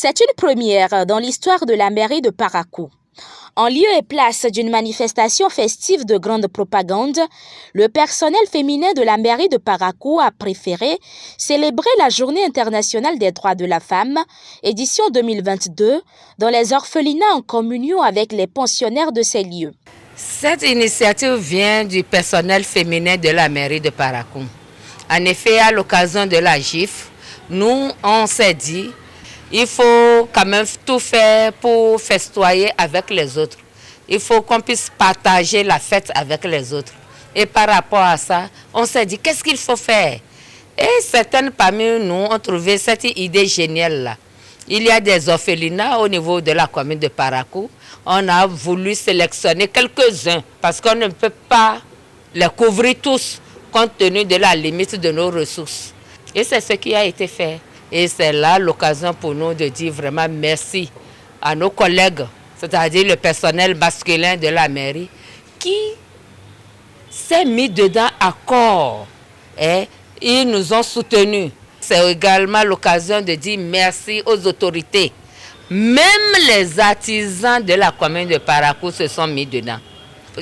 C'est une première dans l'histoire de la mairie de Parakou. En lieu et place d'une manifestation festive de grande propagande, le personnel féminin de la mairie de Parakou a préféré célébrer la Journée internationale des droits de la femme, édition 2022, dans les orphelinats en communion avec les pensionnaires de ces lieux. Cette initiative vient du personnel féminin de la mairie de Parakou. En effet, à l'occasion de la GIF, nous, on s'est dit, il faut quand même tout faire pour festoyer avec les autres. Il faut qu'on puisse partager la fête avec les autres. Et par rapport à ça, on s'est dit, qu'est-ce qu'il faut faire? Et certaines parmi nous ont trouvé cette idée géniale-là. Il y a des orphelinats au niveau de la commune de Parakou. On a voulu sélectionner quelques-uns parce qu'on ne peut pas les couvrir tous compte tenu de la limite de nos ressources. Et c'est ce qui a été fait. Et c'est là l'occasion pour nous de dire vraiment merci à nos collègues, c'est-à-dire le personnel masculin de la mairie, qui s'est mis dedans à corps. Et ils nous ont soutenus. C'est également l'occasion de dire merci aux autorités. Même les artisans de la commune de Parakou se sont mis dedans.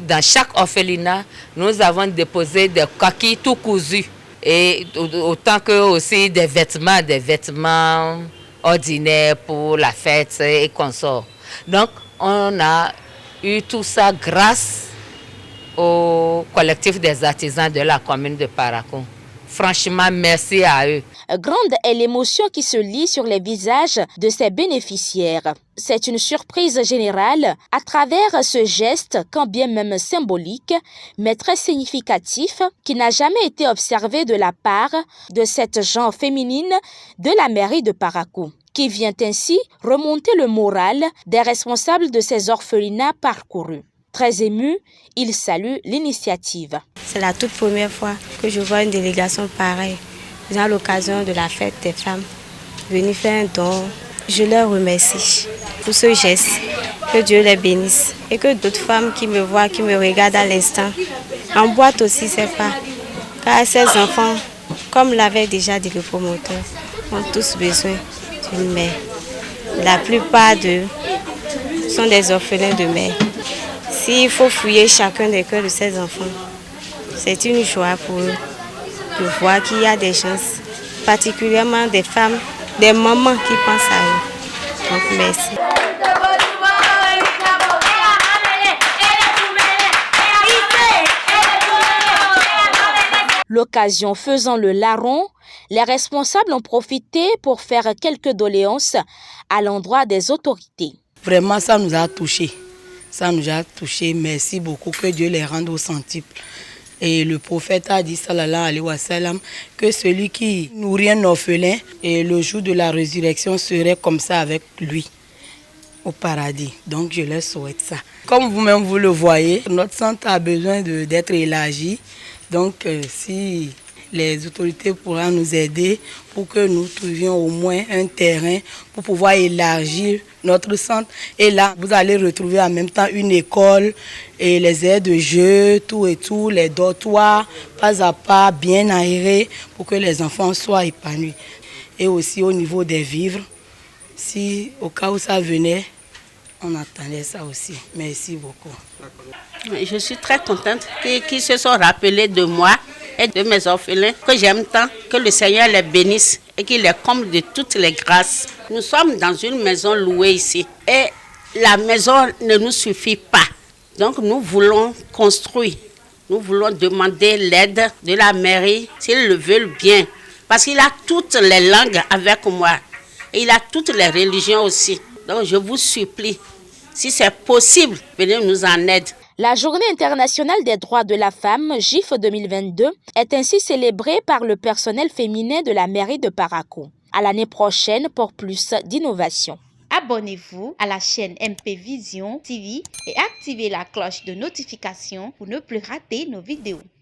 Dans chaque orphelinat, nous avons déposé des coquilles tout cousus. Et autant que aussi des vêtements ordinaires pour la fête et consorts. Donc, on a eu tout ça grâce au collectif des artisans de la commune de Parakou. Franchement, merci à eux. Grande est l'émotion qui se lit sur les visages de ces bénéficiaires. C'est une surprise générale à travers ce geste, quand bien même symbolique, mais très significatif, qui n'a jamais été observé de la part de cette genre féminine de la mairie de Parakou, qui vient ainsi remonter le moral des responsables de ces orphelinats parcourus. Très ému, il salue l'initiative. C'est la toute première fois que je vois une délégation pareille, à l'occasion de la fête des femmes, venir faire un don. Je leur remercie pour ce geste. Que Dieu les bénisse. Et que d'autres femmes qui me voient, qui me regardent à l'instant, emboîtent aussi ces pas. Car ces enfants, comme l'avait déjà dit le promoteur, ont tous besoin d'une mère. La plupart d'eux sont des orphelins de mère. S'il faut fouiller chacun des cœurs de ces enfants, c'est une joie pour eux de voir qu'il y a des gens, particulièrement des femmes, des mamans qui pensent à eux. Donc merci. L'occasion faisant le larron, les responsables ont profité pour faire quelques doléances à l'endroit des autorités. Vraiment, ça nous a touchés. Ça nous a touchés. Merci beaucoup. Que Dieu les rende au centuple. Et le prophète a dit, sallallahu alayhi wa sallam, que celui qui nourrit un orphelin, et le jour de la résurrection serait comme ça avec lui, au paradis. Donc je leur souhaite ça. Comme vous-même vous le voyez, notre centre a besoin d'être élargi. Donc si les autorités pourront nous aider pour que nous trouvions au moins un terrain pour pouvoir élargir notre centre. Et là, vous allez retrouver en même temps une école et les aires de jeu, tout et tout, les dortoirs, pas à pas, bien aérés pour que les enfants soient épanouis. Et aussi au niveau des vivres, si au cas où ça venait, on attendait ça aussi. Merci beaucoup. Je suis très contente qu'ils se sont rappelés de moi et de mes orphelins, que j'aime tant, que le Seigneur les bénisse et qu'il les comble de toutes les grâces. Nous sommes dans une maison louée ici et la maison ne nous suffit pas. Donc nous voulons construire, nous voulons demander l'aide de la mairie s'ils le veulent bien. Parce qu'il a toutes les langues avec moi et il a toutes les religions aussi. Donc je vous supplie, si c'est possible, venez nous en aide. La Journée internationale des droits de la femme, GIF 2022, est ainsi célébrée par le personnel féminin de la mairie de Parakou. À l'année prochaine pour plus d'innovation. Abonnez-vous à la chaîne MP Vision TV et activez la cloche de notification pour ne plus rater nos vidéos.